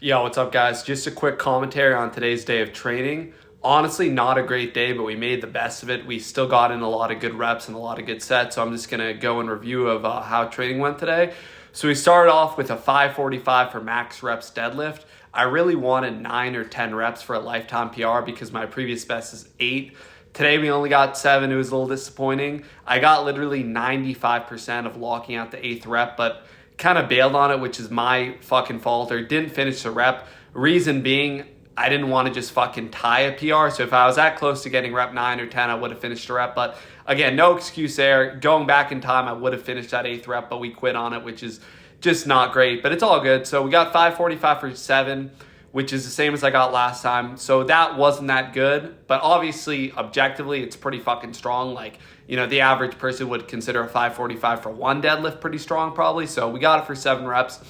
Yo, what's up, guys? Just a quick commentary on today's day of training. Honestly, not a great day, but we made the best of it. We still got in a lot of good reps and a lot of good sets, so I'm just going to go in review of how training went today. So we started off with a 545 for max reps deadlift. I really wanted 9 or 10 reps for a lifetime PR because my previous best is 8. Today we only got 7. It was a little disappointing. I got literally 95% of locking out the 8th rep, but kind of bailed on it, which is my fucking fault, or didn't finish the rep. Reason being, I didn't want to just fucking tie a PR. So if I was that close to getting rep 9 or 10, I would have finished the rep. But again, no excuse there. Going back in time, I would have finished that 8th rep, but we quit on it, which is just not great. But it's all good. So we got 545 for 7, which is the same as I got last time. So that wasn't that good, but obviously, objectively, it's pretty fucking strong. Like, you know, the average person would consider a 545 for 1 deadlift pretty strong probably. So we got it for 7 reps.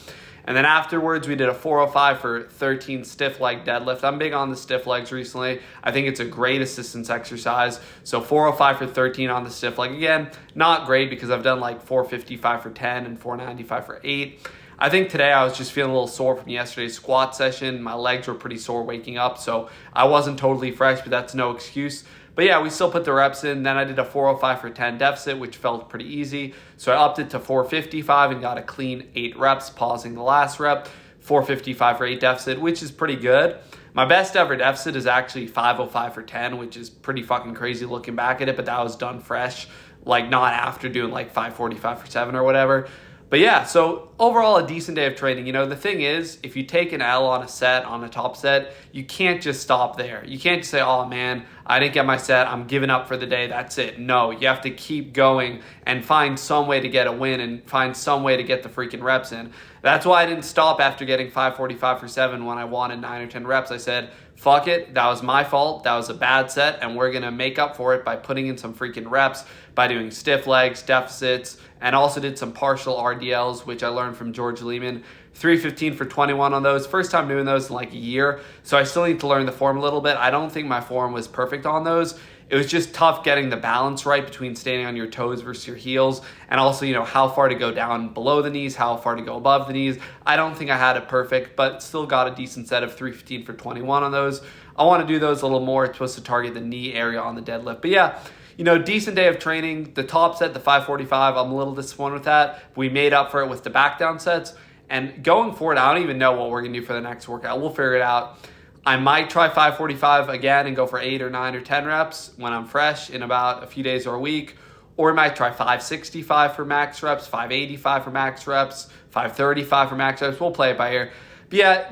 And then afterwards, we did a 405 for 13 stiff leg deadlift. I'm big on the stiff legs recently. I think it's a great assistance exercise. So 405 for 13 on the stiff leg. Again, not great because I've done like 455 for 10 and 495 for 8. I think today I was just feeling a little sore from yesterday's squat session. My legs were pretty sore waking up, so I wasn't totally fresh, but that's no excuse. But yeah, we still put the reps in. Then I did a 405 for 10 deficit, which felt pretty easy. So I upped it to 455 and got a clean 8 reps, pausing the last rep. 455 for 8 deficit, which is pretty good. My best ever deficit is actually 505 for 10, which is pretty fucking crazy looking back at it, but that was done fresh, like not after doing like 545 for 7 or whatever. But yeah, so overall a decent day of training. You know, the thing is, if you take an L on a set, on a top set, you can't just stop there. You can't just say, oh man, I didn't get my set, I'm giving up for the day, that's it. No, you have to keep going and find some way to get a win and find some way to get the freaking reps in. That's why I didn't stop after getting 545 for 7 when I wanted 9 or 10 reps. I said, fuck it, that was my fault, that was a bad set, and we're gonna make up for it by putting in some freaking reps, by doing stiff legs, deficits, and also did some partial RDLs, which I learned from George Lehman. 315 for 21 on those. First time doing those in like a year, so I still need to learn the form a little bit. I don't think my form was perfect on those. It was just tough getting the balance right between standing on your toes versus your heels, and also, you know, how far to go down below the knees, how far to go above the knees. I don't think I had it perfect, but still got a decent set of 315 for 21 on those. I want to do those a little more. It's supposed to target the knee area on the deadlift. But yeah, you know, decent day of training. The top set, the 545, I'm a little disappointed with that. We made up for it with the back down sets. And going forward, I don't even know what we're going to do for the next workout. We'll figure it out. I might try 545 again and go for 8 or 9 or 10 reps when I'm fresh in about a few days or a week. Or we might try 565 for max reps, 585 for max reps, 535 for max reps. We'll play it by ear. But yeah,